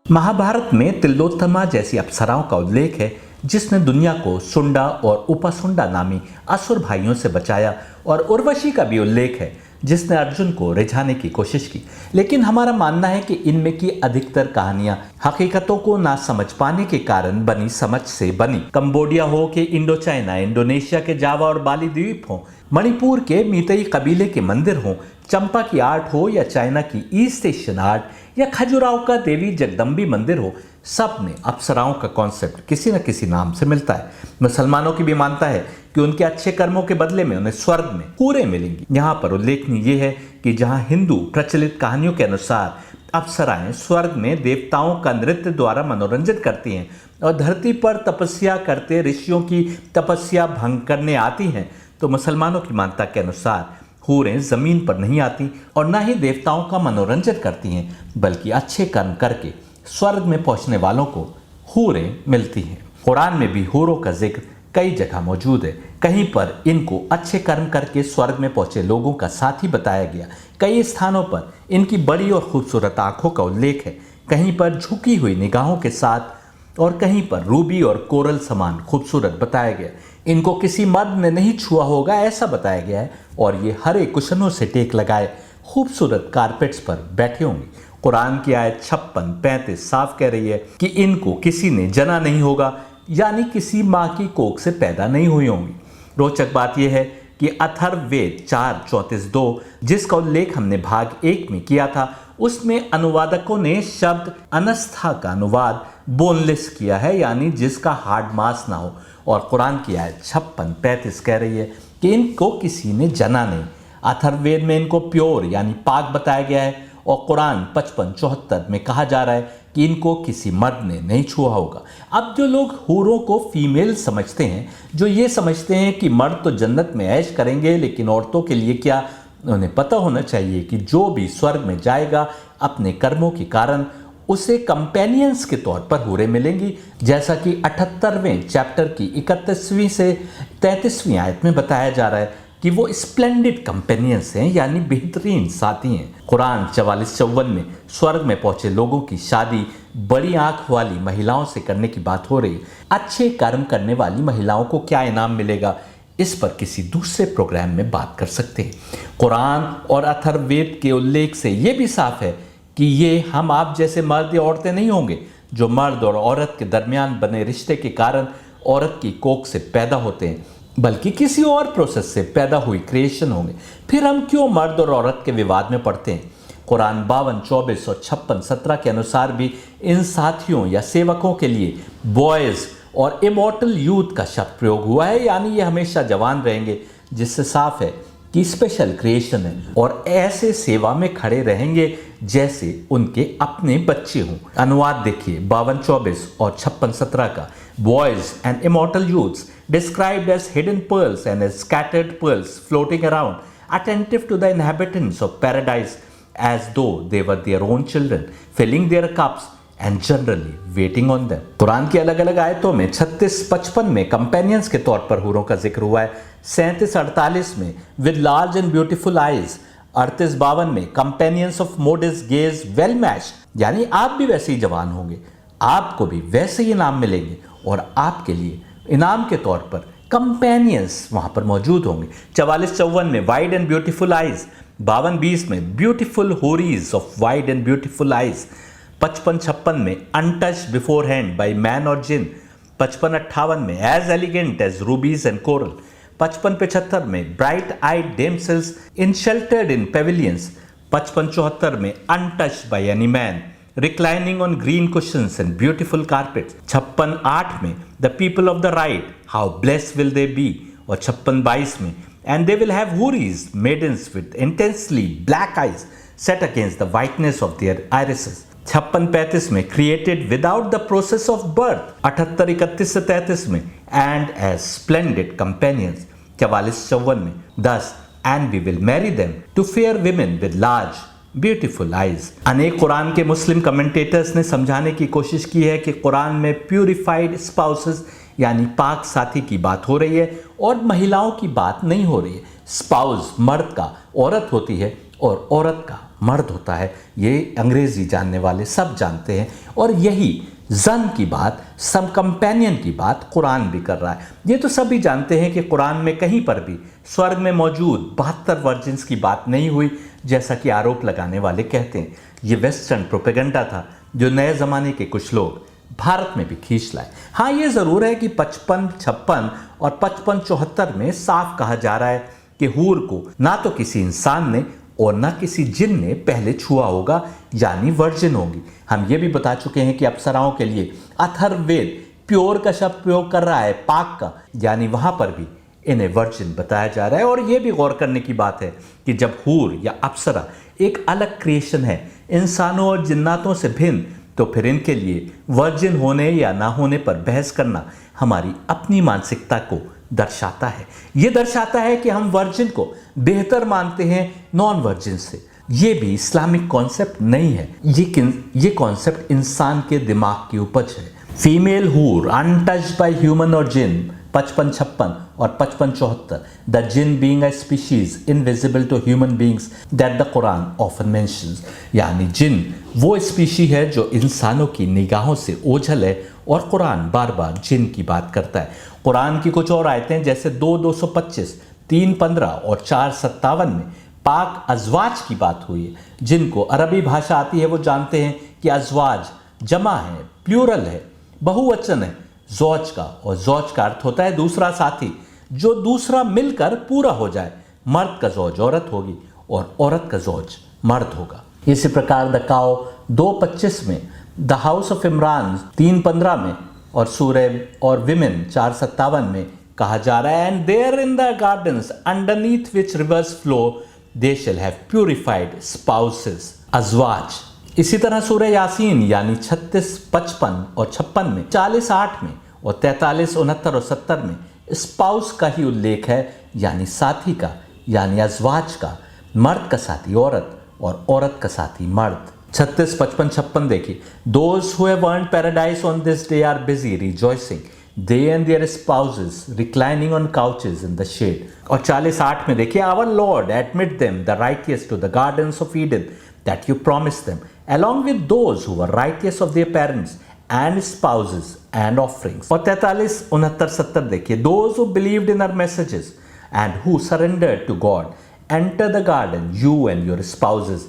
महाभारत में तिलोत्तमा जैसी अप्सराओं का उल्लेख है जिसने दुनिया को सुंडा और उपसुंडा नामी असुर भाइयों से बचाया, और उर्वशी का भी उल्लेख है जिसने अर्जुन को रिझाने की कोशिश की। लेकिन हमारा मानना है कि इनमें की अधिकतर कहानियां हकीकतों को ना समझ पाने के कारण बनी समझ से बनी। कंबोडिया हो कि इंडो चाइना, इंडोनेशिया के जावा और बाली द्वीप हो, मणिपुर के मीतई कबीले के मंदिर हो, चंपा की आर्ट हो या चाइना की ईस्ट एशियन आर्ट या खजुराहो का देवी जगदम्बी मंदिर हो, सब में अप्सराओं का कॉन्सेप्ट किसी न किसी नाम से मिलता है। मुसलमानों की भी मानता है कि उनके अच्छे कर्मों के बदले में उन्हें स्वर्ग में हूरें मिलेंगी। यहाँ पर उल्लेखनीय ये है कि जहाँ हिंदू प्रचलित कहानियों के अनुसार अप्सराएं स्वर्ग में देवताओं का नृत्य द्वारा मनोरंजन करती हैं और धरती पर तपस्या करते ऋषियों की तपस्या भंग करने आती हैं, तो मुसलमानों की मान्यता के अनुसार हूरें जमीन पर नहीं आती और न ही देवताओं का मनोरंजन करती हैं, बल्कि अच्छे कर्म करके स्वर्ग में पहुंचने वालों को हूरें मिलती हैं। कुरान में भी हूरों का जिक्र कई जगह मौजूद है। कहीं पर इनको अच्छे कर्म करके स्वर्ग में पहुंचे लोगों का साथी बताया गया, कई स्थानों पर इनकी बड़ी और खूबसूरत आंखों का उल्लेख है, कहीं पर झुकी हुई निगाहों के साथ और कहीं पर रूबी और कोरल समान खूबसूरत बताया गया। इनको किसी मर्द ने नहीं छुआ होगा ऐसा बताया गया है, और ये हरे कुशनों से टेक लगाए खूबसूरत कारपेट्स पर बैठे होंगे। कुरान की आयत 56-35 साफ कह रही है कि इनको किसी ने जना नहीं होगा, यानी किसी माँ की कोख से पैदा नहीं हुई होंगी। रोचक बात यह है कि अथर्ववेद 4:34-2 जिसका उल्लेख हमने भाग 1 में किया था, उसमें अनुवादकों ने शब्द अनस्था का अनुवाद बोनलेस किया है, यानी जिसका हार्ड मांस ना हो, और कुरान की आयत 56-35 कह रही है कि इनको किसी ने जना नहीं। अथर्ववेद में इनको प्योर यानी पाक बताया गया है, और कुरान 55-74 में कहा जा रहा है कि इनको किसी मर्द ने नहीं छुआ होगा। अब जो लोग हूरों को फीमेल समझते हैं, जो ये समझते हैं कि मर्द तो जन्नत में ऐश करेंगे लेकिन औरतों के लिए क्या, उन्हें पता होना चाहिए कि जो भी स्वर्ग में जाएगा अपने कर्मों के कारण उसे कंपेनियंस के तौर पर हूरें मिलेंगी, जैसा कि 78वें चैप्टर की 31वीं से 33वीं आयत में बताया जा रहा है कि वो स्प्लेंडिड कंपेनियंस हैं, यानी बेहतरीन साथी हैं। कुरान 44-54 में स्वर्ग में पहुंचे लोगों की शादी बड़ी आंख वाली महिलाओं से करने की बात हो रही है। अच्छे कर्म करने वाली महिलाओं को क्या इनाम मिलेगा, इस पर किसी दूसरे प्रोग्राम में बात कर सकते हैं। कुरान और अथर्ववेद के उल्लेख से ये भी साफ है कि ये हम आप जैसे मर्द या औरतें नहीं होंगे जो मर्द और औरत के दरमियान बने रिश्ते के कारण औरत की कोख से पैदा होते हैं, बल्कि किसी और प्रोसेस से पैदा हुई क्रिएशन होंगे। फिर हम क्यों मर्द और औरत के विवाद में पड़ते हैं? कुरान 52-24 और 56-17 के अनुसार भी इन साथियों या सेवकों के लिए बॉयज और इमॉर्टल यूथ का शब्द प्रयोग हुआ है, यानी ये हमेशा जवान रहेंगे, जिससे साफ है कि स्पेशल क्रिएशन है और ऐसे सेवा में खड़े रहेंगे जैसे उनके अपने बच्चे हों। अनुवाद देखिए 52-24 और 56-17 का। Boys and immortal youths described as hidden pearls and as scattered pearls floating around, attentive to the inhabitants of paradise as though they were their own children, filling their cups and generally waiting on them। Quran की अलग अलग आयतों में 36-55 में companions के तौर पर हूरों का जिक्र हुआ है, 37-48 में with large and beautiful eyes, 38-52 में companions of modest gaze well matched, यानी आप भी वैसे ही जवान होंगे, आपको भी वैसे ही इनाम मिलेंगे और आपके लिए इनाम के तौर पर कंपेनियंस वहां पर मौजूद होंगे। 44-54 में वाइड एंड ब्यूटीफुल आईज, 52-20 में beautiful houris of wide and beautiful eyes, 55-56 में untouched beforehand by man और जिन, 55-58 में as elegant as rubies and coral, 55-75 में bright eyed damsels in sheltered in pavilions, 55-74 में untouched by any man reclining on green cushions and beautiful carpets, 56-8 में the people of the right, how blessed will they be, और 56-22 में and they will have houris, maidens with intensely black eyes set against the whiteness of their irises, 56-35 में created without the process of birth, 78-31 से 33 में and as splendid companions, 44-54 में thus and we will marry them to fair women with large beautiful eyes. अनेक कुरान के मुस्लिम commentators ने समझाने की कोशिश की है कि कुरान में प्यूरिफाइड स्पाउसेस यानी पाक साथी की बात हो रही है और महिलाओं की बात नहीं हो रही है। स्पाउस मर्द का औरत होती है और औरत का मर्द होता है, ये अंग्रेजी जानने वाले सब जानते हैं। और यही जन की बात, सम कंपेनियन की बात कुरान भी कर रहा है। ये तो सभी जानते हैं कि कुरान में कहीं पर भी स्वर्ग में मौजूद 72 वर्जिन्स की बात नहीं हुई, जैसा कि आरोप लगाने वाले कहते हैं। ये वेस्टर्न प्रोपेगेंडा था जो नए ज़माने के कुछ लोग भारत में भी खींच लाए। हाँ, ये ज़रूर है कि 55, 56 और 55, 74 में साफ कहा जा रहा है कि हूर को ना तो किसी इंसान ने और ना किसी जिन ने पहले छुआ होगा, यानी वर्जिन होंगी। हम ये भी बता चुके हैं कि अप्सराओं के लिए अथर्ववेद प्योर का शब्द प्रयोग कर रहा है, पाक का, यानी वहां पर भी इन्हें वर्जिन बताया जा रहा है। और ये भी गौर करने की बात है कि जब हूर या अप्सरा एक अलग क्रिएशन है, इंसानों और जिन्नातों से भिन्न, तो फिर इनके लिए वर्जिन होने या ना होने पर बहस करना हमारी अपनी मानसिकता को दर्शाता है। ये दर्शाता है कि हम वर्जिन को बेहतर मानते हैं नॉन वर्जिन से। ये भी इस्लामिक कॉन्सेप्ट नहीं है, ये कॉन्सेप्ट इंसान के दिमाग की उपज है। फीमेल हूर अनटच्ड बाय ह्यूमन और जिन 55, 56 और 55, 74, the jinn being a species invisible to human beings that the Quran often mentions, यानी जिन वो स्पीशी है जो इंसानों की निगाहों से ओझल है, और कुरान बार बार जिन की बात करता है। कुरान की कुछ और आयतें जैसे 2:225, 3:15 और 4:57 में पाक अजवाज की बात हुई है। जिनको अरबी भाषा आती है वो जानते हैं कि अजवाज जमा है, प्लूरल है, बहुवचन है जौज का, और जौज का अर्थ होता है दूसरा साथी, जो दूसरा मिलकर पूरा हो जाए। मर्द का जौज औरत होगी और औरत का जौज मर्द होगा। इसी प्रकार द काओ 2:25 में, द हाउस ऑफ इमरान 3:15 में और सूरह और विमेन 4:57 में कहा जा रहा है, and there in the gardens underneath which rivers flow they shall have purified spouses, अजवाज। इसी तरह सूरह यासीन यानी 36, 55 और 56 में, 40:8 में और 43, 69 और 70 में स्पाउस का ही उल्लेख है, यानी साथी का, यानी अजवाज का। मर्द का साथी औरत और औरत का साथी मर्द। 36, 55, 56 देखिए, those who have earned paradise on this day are busy rejoicing, they and their spouses reclining on couches in the shade. और 40:8 में देखिए, our Lord admit them the righteous to the gardens of Eden that you promised them, along with those who were righteous of their parents and spouses and offerings. और 43, 69, 70 देखिए, those who believed in our messages and who surrendered to God enter the garden, you and your spouses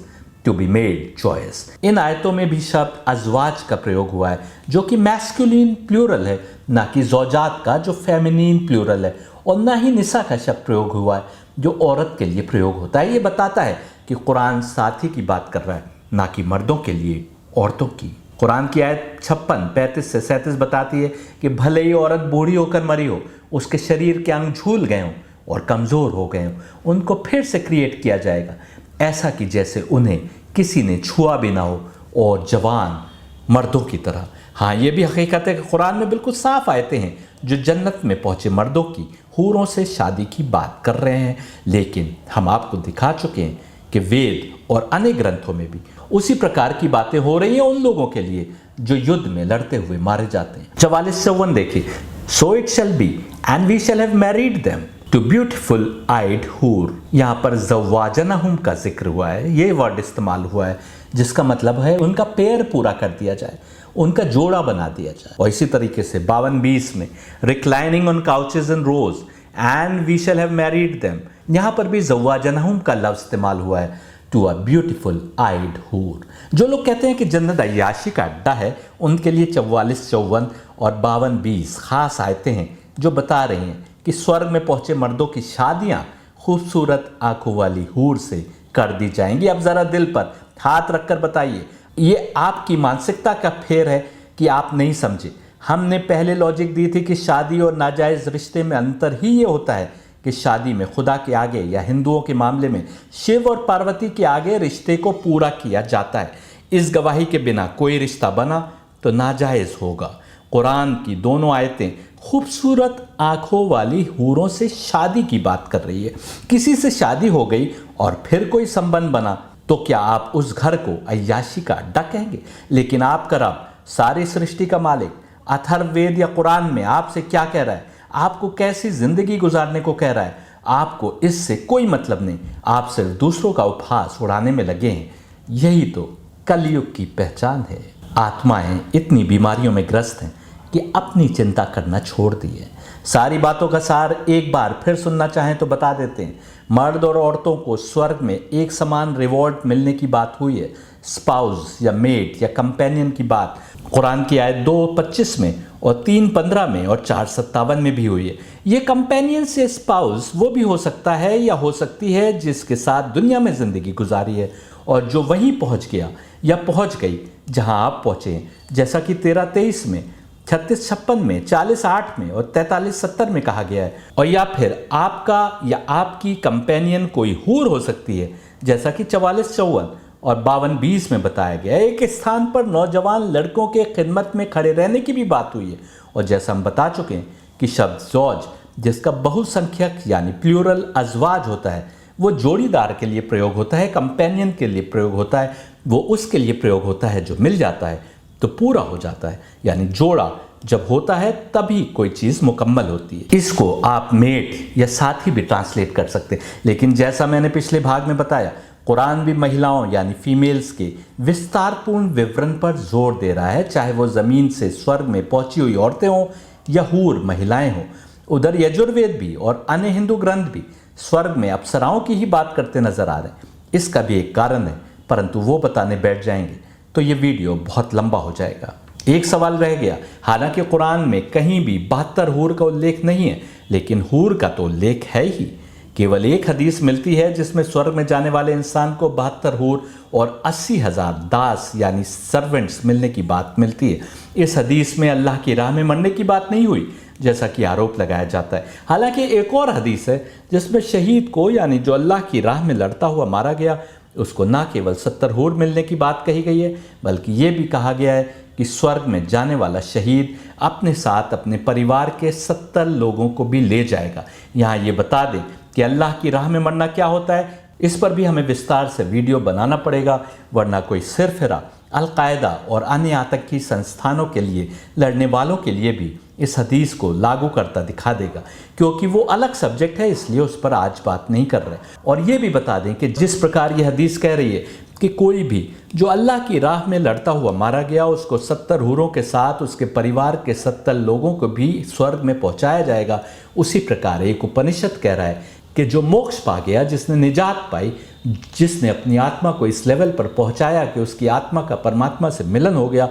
to be made joyous. इन आयतों में भी शब्द अजवाज का प्रयोग हुआ है, जो कि मैस्कुलिन प्लूरल है, ना कि ज़ौजात का जो फेमिनिन प्लूरल है, और ना ही निसा का शब्द प्रयोग हुआ है जो औरत के लिए प्रयोग होता है। ये बताता है कि कुरान साथी की बात कर रहा है, ना कि मर्दों के लिए औरतों की। कुरान की आयत 56, 35 से 37 बताती है कि भले ही औरत बूढ़ी होकर मरी हो, उसके शरीर के अंग झूल गए हों और कमज़ोर हो गए हों, उनको फिर से क्रिएट किया जाएगा, ऐसा कि जैसे उन्हें किसी ने छुआ भी ना हो, और जवान मर्दों की तरह। हाँ, ये भी हकीकत है कि कुरान में बिल्कुल साफ आयतें हैं जो जन्नत में पहुँचे मर्दों की हूरों से शादी की बात कर रहे हैं। लेकिन हम आपको दिखा चुके हैं कि वेद और अन्य ग्रंथों में भी उसी प्रकार की बातें हो रही हैं उन लोगों के लिए जो युद्ध में लड़ते हुए मारे जाते हैं। 44:54 देखिए, so it shall be and we shall have married them to beautiful eyed हूर। यहाँ पर ज़वाजनहुम का जिक्र हुआ है, ये वर्ड इस्तेमाल हुआ है, जिसका मतलब है उनका पेयर पूरा कर दिया जाए, उनका जोड़ा बना दिया जाए। और इसी तरीके से 52:20 में, reclining on couches in rows and we shall have married them, यहाँ पर भी ज़वाजनहुम का लफ्ज़ इस्तेमाल हुआ है, टू अ ब्यूटीफुल आइड हूर। जो लोग कहते हैं कि जन्नत अय्याशी का अड्डा है, उनके लिए 44:54 और 52:20 खास आयतें हैं जो बता रही हैं कि स्वर्ग में पहुंचे मर्दों की शादियां खूबसूरत आंखों वाली हूर से कर दी जाएंगी। अब ज़रा दिल पर हाथ रखकर बताइए, ये आपकी मानसिकता का फेर है कि आप नहीं समझे। हमने पहले लॉजिक दी थी कि शादी और नाजायज़ रिश्ते में अंतर ही ये होता है कि शादी में खुदा के आगे, या हिंदुओं के मामले में शिव और पार्वती के आगे, रिश्ते को पूरा किया जाता है। इस गवाही के बिना कोई रिश्ता बना तो नाजायज़ होगा। कुरान की दोनों आयतें खूबसूरत आंखों वाली हूरों से शादी की बात कर रही है। किसी से शादी हो गई और फिर कोई संबंध बना तो क्या आप उस घर को अय्याशी का अड्डा कहेंगे? लेकिन आपका रब सारी सृष्टि का मालिक अथर्ववेद या कुरान में आपसे क्या कह रहा है, आपको कैसी जिंदगी गुजारने को कह रहा है, आपको इससे कोई मतलब नहीं। आप सिर्फ दूसरों का उपहास उड़ाने में लगे हैं। यही तो कलयुग की पहचान है। आत्माएं इतनी बीमारियों में ग्रस्त हैं कि अपनी चिंता करना छोड़ दी है। सारी बातों का सार एक बार फिर सुनना चाहें तो बता देते हैं। मर्द और औरतों को स्वर्ग में एक समान रिवॉर्ड मिलने की बात हुई है। स्पाउस या मेट या कंपेनियन की बात कुरान की आयत 2:25 में और 3:15 में और 4:57 में भी हुई है। ये कंपेनियन से स्पाउस वो भी हो सकता है या हो सकती है जिसके साथ दुनिया में ज़िंदगी गुजारी है और जो वहीं पहुंच गया या पहुंच गई जहां आप पहुंचे हैं, जैसा कि 13:23 में, 36:56 में, 40:8 में और 43:70 में कहा गया है। और या फिर आपका या आपकी कंपेनियन कोई हूर हो सकती है, जैसा कि 44:54 और 52:20 में बताया गया है। एक स्थान पर नौजवान लड़कों के खिदमत में खड़े रहने की भी बात हुई है। और जैसा हम बता चुके हैं कि शब्द ज़ौज, जिसका बहुसंख्यक यानी प्लूरल अज़वाज होता है, वो जोड़ीदार के लिए प्रयोग होता है, कंपेनियन के लिए प्रयोग होता है, वो उसके लिए प्रयोग होता है जो मिल जाता है तो पूरा हो जाता है। यानी जोड़ा जब होता है तभी कोई चीज़ मुकम्मल होती है। इसको आप मेट या साथी भी ट्रांसलेट कर सकते हैं। लेकिन जैसा मैंने पिछले भाग में बताया, कुरान भी महिलाओं यानी फीमेल्स के विस्तारपूर्ण विवरण पर जोर दे रहा है, चाहे वो ज़मीन से स्वर्ग में पहुंची हुई औरतें हों या हूर महिलाएं हों। उधर यजुर्वेद भी और अन्य हिंदू ग्रंथ भी स्वर्ग में अप्सराओं की ही बात करते नजर आ रहे हैं। इसका भी एक कारण है, परंतु वो बताने बैठ जाएंगे तो ये वीडियो बहुत लंबा हो जाएगा। एक सवाल रह गया। हालांकि कुरान में कहीं भी 72 हूर का उल्लेख नहीं है, लेकिन हूर का तो उल्लेख है ही। केवल एक हदीस मिलती है जिसमें स्वर्ग में जाने वाले इंसान को 72 हूर और 80,000 दास यानी सर्वेंट्स मिलने की बात मिलती है। इस हदीस में अल्लाह की राह में मरने की बात नहीं हुई, जैसा कि आरोप लगाया जाता है। हालांकि एक और हदीस है जिसमें शहीद को यानी जो अल्लाह की राह में लड़ता हुआ मारा गया, उसको ना केवल 70 हूर मिलने की बात कही गई है, बल्कि ये भी कहा गया है कि स्वर्ग में जाने वाला शहीद अपने साथ अपने परिवार के 70 लोगों को भी ले जाएगा। यहाँ ये बता दें कि अल्लाह की राह में मरना क्या होता है, इस पर भी हमें विस्तार से वीडियो बनाना पड़ेगा, वरना कोई सिरफिरा अल-कायदा और अन्य आतंकी संस्थानों के लिए लड़ने वालों के लिए भी इस हदीस को लागू करता दिखा देगा, क्योंकि वो अलग सब्जेक्ट है, इसलिए उस पर आज बात नहीं कर रहे। और ये भी बता दें कि जिस प्रकार ये हदीस कह रही है कि कोई भी जो अल्लाह की राह में लड़ता हुआ मारा गया, उसको 70 हूरों के साथ उसके परिवार के 70 लोगों को भी स्वर्ग में पहुंचाया जाएगा, उसी प्रकार एक उपनिषद कह रहा है कि जो मोक्ष पा गया, जिसने निजात पाई, जिसने अपनी आत्मा को इस लेवल पर पहुंचाया कि उसकी आत्मा का परमात्मा से मिलन हो गया,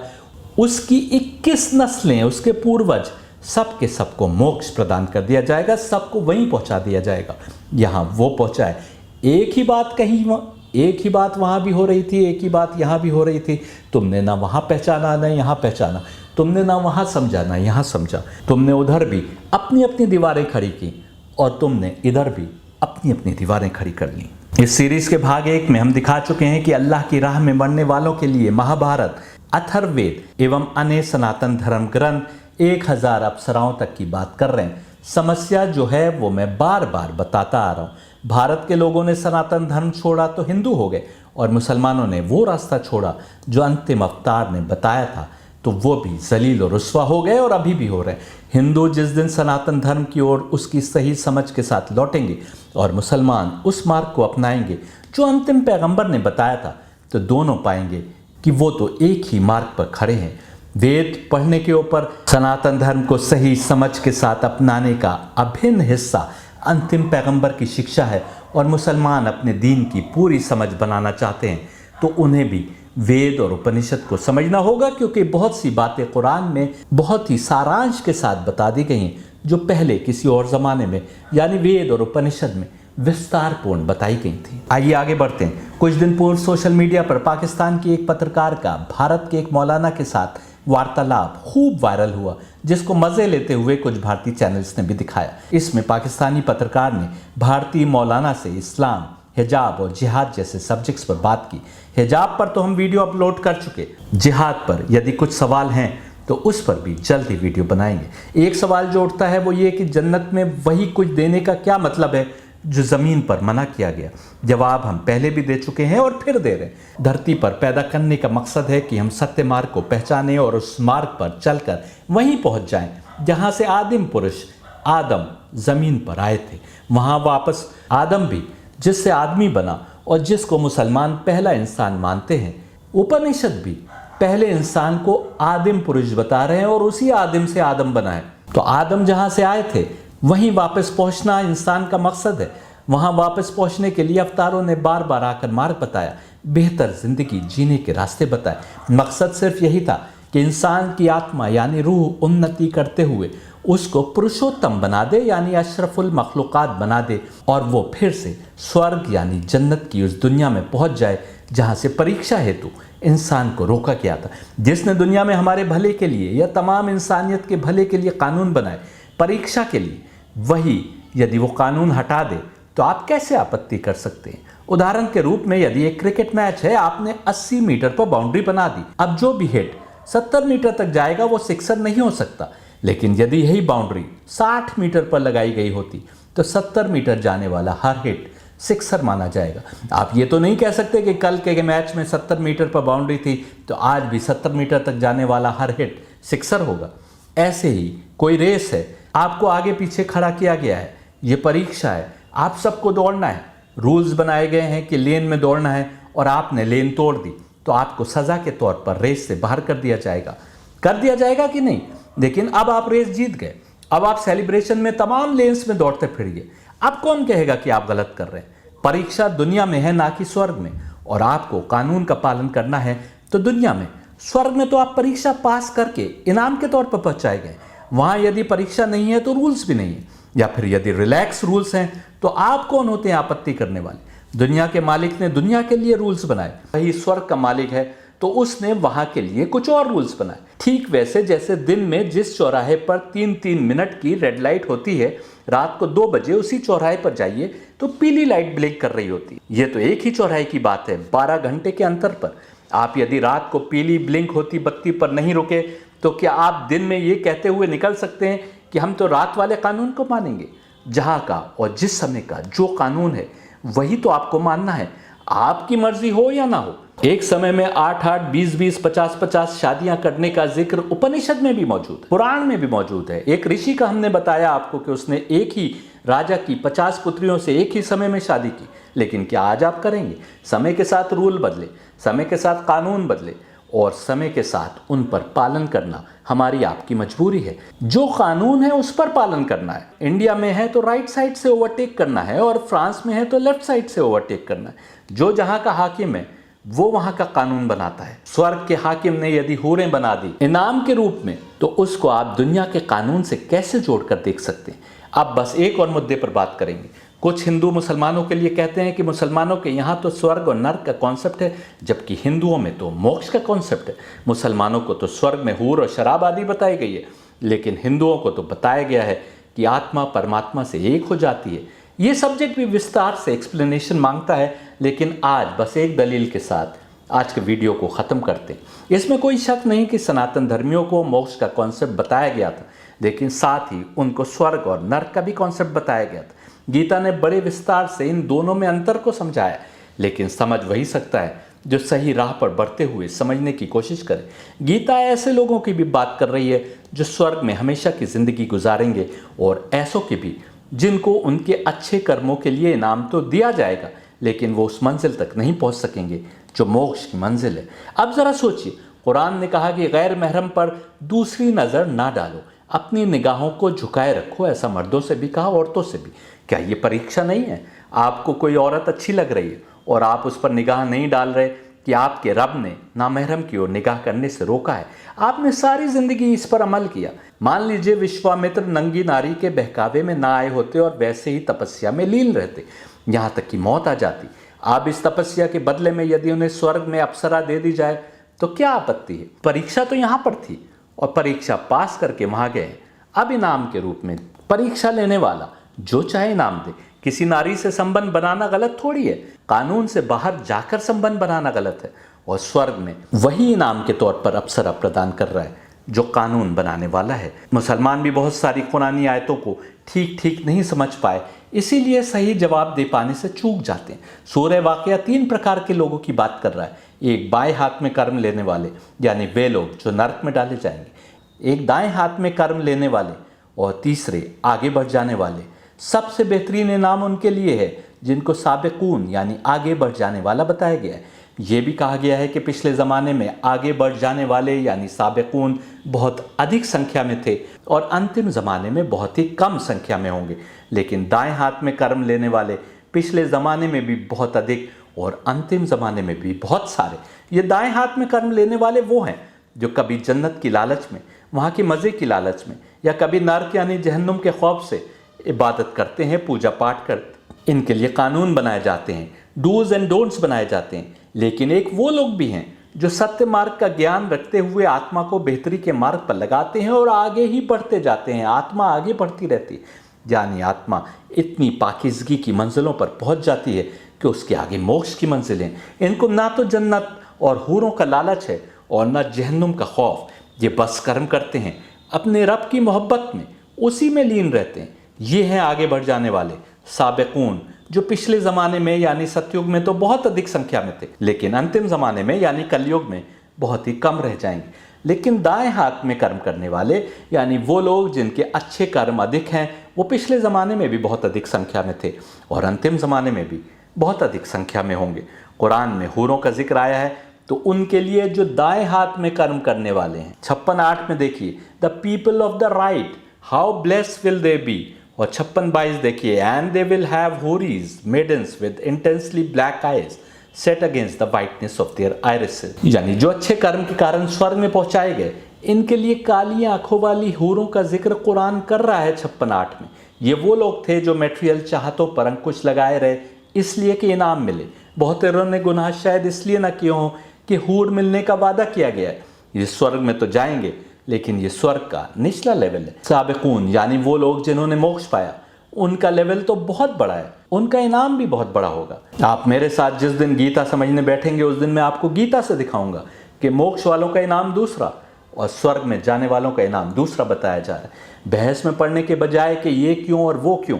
उसकी 21 नस्लें, उसके पूर्वज सबके सबको मोक्ष प्रदान कर दिया जाएगा, सबको वहीं पहुंचा दिया जाएगा। यहाँ वो पहुंचा है। एक ही बात कहीं, एक ही बात वहाँ भी हो रही थी, एक ही बात यहाँ भी हो रही थी। तुमने ना वहाँ पहचाना ना यहाँ पहचाना, तुमने ना वहाँ समझा ना यहाँ समझा। तुमने उधर भी अपनी अपनी दीवारें खड़ी की और तुमने इधर भी अपनी अपनी दीवारें खड़ी कर ली। इस सीरीज के भाग 1 में हम दिखा चुके हैं कि अल्लाह की राह में मरने वालों के लिए महाभारत, अथर्ववेद एवं अन्य सनातन धर्म ग्रंथ 1000 अप्सराओं तक की बात कर रहे हैं। समस्या जो है वो मैं बार बार बताता आ रहा हूँ। भारत के लोगों ने सनातन धर्म छोड़ा तो हिंदू हो गए, और मुसलमानों ने वो रास्ता छोड़ा जो अंतिम अवतार ने बताया था, तो वो भी जलील और रुस्वा हो गए और अभी भी हो रहे हैं। हिंदू जिस दिन सनातन धर्म की ओर उसकी सही समझ के साथ लौटेंगे और मुसलमान उस मार्ग को अपनाएंगे जो अंतिम पैगंबर ने बताया था, तो दोनों पाएंगे कि वो तो एक ही मार्ग पर खड़े हैं। वेद पढ़ने के ऊपर सनातन धर्म को सही समझ के साथ अपनाने का अभिन्न हिस्सा अंतिम पैगंबर की शिक्षा है, और मुसलमान अपने दीन की पूरी समझ बनाना चाहते हैं तो उन्हें भी वेद और उपनिषद को समझना होगा, क्योंकि बहुत सी बातें कुरान में बहुत ही सारांश के साथ बता दी गई हैं जो पहले किसी और ज़माने में यानी वेद और उपनिषद में विस्तारपूर्ण बताई गई थी। आइए आगे बढ़ते हैं। कुछ दिन पूर्व सोशल मीडिया पर पाकिस्तान की एक पत्रकार का भारत के एक मौलाना के साथ वार्तालाप खूब वायरल हुआ, जिसको मज़े लेते हुए कुछ भारतीय चैनल्स ने भी दिखाया। इसमें पाकिस्तानी पत्रकार ने भारतीय मौलाना से इस्लाम, हिजाब और जिहाद जैसे सब्जेक्ट्स पर बात की। हिजाब पर तो हम वीडियो अपलोड कर चुके, जिहाद पर यदि कुछ सवाल हैं तो उस पर भी जल्द ही वीडियो बनाएंगे। एक सवाल जो उठता है वो ये कि जन्नत में वही कुछ देने का क्या मतलब है जो ज़मीन पर मना किया गया। जवाब हम पहले भी दे चुके हैं और फिर दे रहे हैं। धरती पर पैदा करने का मकसद है कि हम सत्य मार्ग को पहचानें और उस मार्ग पर चलकर वहीं पहुंच जाएं जहां से आदिम पुरुष आदम ज़मीन पर आए थे। वहां वापस आदम भी जिससे आदमी बना और जिसको मुसलमान पहला इंसान मानते हैं। उपनिषद भी पहले इंसान को आदिम पुरुष बता रहे हैं और उसी आदिम से आदम बना है। तो आदम जहां से आए थे वहीं वापस पहुंचना इंसान का मकसद है। वहां वापस पहुंचने के लिए अवतारों ने बार बार आकर मार्ग बताया, बेहतर जिंदगी जीने के रास्ते बताए। मकसद सिर्फ यही था कि इंसान की आत्मा यानी रूह उन्नति करते हुए उसको पुरुषोत्तम बना दे यानी अशरफुल मखलूकात बना दे और वो फिर से स्वर्ग यानी जन्नत की उस दुनिया में पहुंच जाए जहां से परीक्षा हेतु इंसान को रोका गया था। जिसने दुनिया में हमारे भले के लिए या तमाम इंसानियत के भले के लिए कानून बनाए परीक्षा के लिए, वही यदि वो कानून हटा दे तो आप कैसे आपत्ति कर सकते हैं। उदाहरण के रूप में यदि एक क्रिकेट मैच है, आपने 80 मीटर पर बाउंड्री बना दी, अब जो भी हिट 70 मीटर तक जाएगा वो सिक्सर नहीं हो सकता। लेकिन यदि यही बाउंड्री 60 मीटर पर लगाई गई होती तो 70 मीटर जाने वाला हर हिट सिक्सर माना जाएगा। आप ये तो नहीं कह सकते कि कल के मैच में 70 मीटर पर बाउंड्री थी तो आज भी 70 मीटर तक जाने वाला हर हिट सिक्सर होगा। ऐसे ही कोई रेस है, आपको आगे पीछे खड़ा किया गया है, ये परीक्षा है, आप सबको दौड़ना है, रूल्स बनाए गए हैं कि लेन में दौड़ना है और आपने लेन तोड़ दी तो आपको सजा के तौर पर रेस से बाहर कर दिया जाएगा कि नहीं। लेकिन अब आप रेस जीत गए, अब आप सेलिब्रेशन में तमाम लेन्स में दौड़ते फिरिए। अब कौन कहेगा कि आप गलत कर रहे हैं। परीक्षा दुनिया में है ना कि स्वर्ग में, और आपको कानून का पालन करना है तो दुनिया में। स्वर्ग में तो आप परीक्षा पास करके इनाम के तौर पर पहुंचाए गए, वहां यदि परीक्षा नहीं है तो रूल्स भी नहीं है, या फिर यदि रिलैक्स रूल्स हैं तो आप कौन होते हैं आपत्ति करने वाले। दुनिया के मालिक ने दुनिया के लिए रूल्स बनाए, वही स्वर्ग का मालिक है तो उसने वहां के लिए कुछ और रूल्स बनाए। ठीक वैसे जैसे दिन में जिस चौराहे पर 3-3 मिनट की रेड लाइट होती है, रात को 2 बजे उसी चौराहे पर जाइए तो पीली लाइट ब्लिंक कर रही होती है। ये तो एक ही चौराहे की बात है, 12 घंटे के अंतर पर। आप यदि रात को पीली ब्लिंक होती बत्ती पर नहीं रुके तो क्या आप दिन में ये कहते हुए निकल सकते हैं कि हम तो रात वाले कानून को मानेंगे। जहां का और जिस समय का जो कानून है वही तो आपको मानना है, आपकी मर्जी हो या ना हो। एक समय में 8-8, 20-20, 50-50 शादियां करने का जिक्र उपनिषद में भी मौजूद है, पुराण में भी मौजूद है। एक ऋषि का हमने बताया आपको कि उसने एक ही राजा की 50 पुत्रियों से एक ही समय में शादी की। लेकिन क्या आज आप करेंगे। समय के साथ रूल बदले, समय के साथ कानून बदले और समय के साथ उन पर पालन करना हमारी आपकी मजबूरी है। जो कानून है उस पर पालन करना है। इंडिया में है तो राइट साइड से ओवरटेक करना है और फ्रांस में है तो लेफ्ट साइड से ओवरटेक करना है। जो जहां का हाकिम है वो वहां का कानून बनाता है। स्वर्ग के हाकिम ने यदि हूरें बना दी इनाम के रूप में तो उसको आप दुनिया के कानून से कैसे जोड़कर देख सकते हैं। अब बस एक और मुद्दे पर बात करेंगे। कुछ हिंदू मुसलमानों के लिए कहते हैं कि मुसलमानों के यहाँ तो स्वर्ग और नर्क का कॉन्सेप्ट है, जबकि हिंदुओं में तो मोक्ष का कॉन्सेप्ट है। मुसलमानों को तो स्वर्ग में हूर और शराब आदि बताई गई है, लेकिन हिंदुओं को तो बताया गया है कि आत्मा परमात्मा से एक हो जाती है। ये सब्जेक्ट भी विस्तार से एक्सप्लेनेशन मांगता है, लेकिन आज बस एक दलील के साथ आज के वीडियो को ख़त्म करते हैं। इसमें कोई शक नहीं कि सनातन धर्मियों को मोक्ष का कॉन्सेप्ट बताया गया था, लेकिन साथ ही उनको स्वर्ग और नर्क का भी कॉन्सेप्ट बताया गया था। गीता ने बड़े विस्तार से इन दोनों में अंतर को समझाया, लेकिन समझ वही सकता है जो सही राह पर बढ़ते हुए समझने की कोशिश करे। गीता ऐसे लोगों की भी बात कर रही है जो स्वर्ग में हमेशा की जिंदगी गुजारेंगे, और ऐसों की भी जिनको उनके अच्छे कर्मों के लिए इनाम तो दिया जाएगा, लेकिन वो उस मंजिल तक नहीं पहुंच सकेंगे जो मोक्ष की मंजिल है। अब जरा सोचिए, कुरान ने कहा कि गैर महरम पर दूसरी नज़र ना डालो, अपनी निगाहों को झुकाए रखो। ऐसा मर्दों से भी कहा, औरतों से भी। क्या ये परीक्षा नहीं है। आपको कोई औरत अच्छी लग रही है और आप उस पर निगाह नहीं डाल रहे कि आपके रब ने नामहरम की ओर निगाह करने से रोका है। आपने सारी जिंदगी इस पर अमल किया। मान लीजिए विश्वामित्र नंगी नारी के बहकावे में ना आए होते और वैसे ही तपस्या में लीन रहते, यहाँ तक कि मौत आ जाती। आप इस तपस्या के बदले में यदि उन्हें स्वर्ग में अप्सरा दे दी जाए तो क्या आपत्ति है। परीक्षा तो यहाँ पर थी और परीक्षा पास करके वहां गए। अब इनाम के रूप में परीक्षा लेने वाला जो चाहे इनाम दे। किसी नारी से संबंध बनाना गलत थोड़ी है, कानून से बाहर जाकर संबंध बनाना गलत है। और स्वर्ग में वही इनाम के तौर पर अप्सरा प्रदान कर रहा है जो कानून बनाने वाला है। मुसलमान भी बहुत सारी कुरानी आयतों को ठीक ठीक नहीं समझ पाए, इसीलिए सही जवाब दे पाने से चूक जाते हैं। सूरह वाक़िया 3 प्रकार के लोगों की बात कर रहा है। एक बाएं हाथ में कर्म लेने वाले, यानी वे लोग जो नरक में डाले जाएंगे। एक दाएं हाथ में कर्म लेने वाले, और तीसरे आगे बढ़ जाने वाले। सबसे बेहतरीन इनाम उनके लिए है जिनको साबिकून यानी आगे बढ़ जाने वाला बताया गया है। ये भी कहा गया है कि पिछले ज़माने में आगे बढ़ जाने वाले यानी साबिकून बहुत अधिक संख्या में थे और अंतिम ज़माने में बहुत ही कम संख्या में होंगे। लेकिन दाएं हाथ में कर्म लेने वाले पिछले ज़माने में भी बहुत अधिक और अंतिम ज़माने में भी बहुत सारे। ये दाएं हाथ में कर्म लेने वाले वो हैं जो कभी जन्नत की लालच में, वहाँ के मज़े की लालच में, या कभी नर्क यानी जहन्नुम के खौफ से इबादत करते हैं, पूजा पाठ करते हैं। इनके लिए कानून बनाए जाते हैं, डूज एंड डोंट्स बनाए जाते हैं। लेकिन एक वो लोग भी हैं जो सत्य मार्ग का ज्ञान रखते हुए आत्मा को बेहतरी के मार्ग पर लगाते हैं और आगे ही बढ़ते जाते हैं। आत्मा आगे बढ़ती रहती है, यानी आत्मा इतनी पाकीज़गी की मंजिलों पर पहुंच जाती है कि उसके आगे मोक्ष की मंजिलें। इनको ना तो जन्नत और हूरों का लालच है और ना जहन्नुम का खौफ। ये बस कर्म करते हैं, अपने रब की मोहब्बत में, उसी में लीन रहते हैं। ये हैं आगे बढ़ जाने वाले साबिकून, जो पिछले ज़माने में यानी सतयुग में तो बहुत अधिक संख्या में थे, लेकिन अंतिम ज़माने में यानी कलयुग में बहुत ही कम रह जाएंगे। लेकिन दाएं हाथ में कर्म करने वाले यानी वो लोग जिनके अच्छे कर्म अधिक हैं, वो पिछले ज़माने में भी बहुत अधिक संख्या में थे और अंतिम ज़माने में भी बहुत अधिक संख्या में होंगे। कुरान में हूरों का जिक्र आया है तो उनके लिए जो दाएं हाथ में कर्म करने वाले हैं। 56:8 में देखिए, the people of the right how blessed will they be. और 56:22 देखिए, and they will have houris maidens with intensely black eyes set against the whiteness of their irises. यानी जो अच्छे कर्म के कारण स्वर्ग में पहुंचाए गए, इनके लिए काली आंखों वाली हूरों का जिक्र कुरान कर रहा है 56:8 में। ये वो लोग थे जो मेटेरियल चाहतों पर अंकुश लगाए रहे इसलिए कि इनाम मिले। बहुतेरों ने गुनाह शायद इसलिए ना किए हों कि हूर मिलने का वादा किया गया है। ये स्वर्ग में तो जाएंगे, लेकिन ये स्वर्ग का निचला लेवल है। साबिकून यानी वो लोग जिन्होंने मोक्ष पाया, उनका लेवल तो बहुत बड़ा है, उनका इनाम भी बहुत बड़ा होगा। आप मेरे साथ जिस दिन गीता समझने बैठेंगे, उस दिन मैं आपको गीता से दिखाऊंगा कि मोक्ष वालों का इनाम दूसरा और स्वर्ग में जाने वालों का इनाम दूसरा बताया जा रहा है। बहस में पढ़ने के बजाय कि ये क्यों और वो क्यों,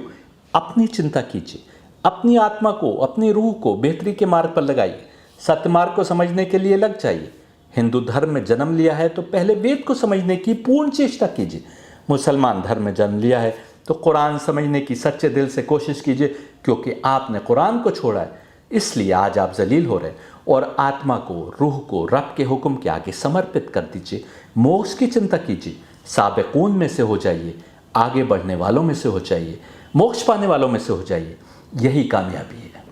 अपनी चिंता कीजिए, अपनी आत्मा को, अपनी रूह को बेहतरी के मार्ग पर लगाइए। सत्य मार्ग को समझने के लिए लग जाइए। हिंदू धर्म में जन्म लिया है तो पहले वेद को समझने की पूर्ण चेष्टा कीजिए। मुसलमान धर्म में जन्म लिया है तो कुरान समझने की सच्चे दिल से कोशिश कीजिए, क्योंकि आपने कुरान को छोड़ा है, इसलिए आज आप जलील हो रहे हैं। और आत्मा को, रूह को रब के हुक्म के आगे समर्पित कर दीजिए। मोक्ष की चिंता कीजिए, साबिकून में से हो जाइए, आगे बढ़ने वालों में से हो जाइए, मोक्ष पाने वालों में से हो जाइए। यही कामयाबी है।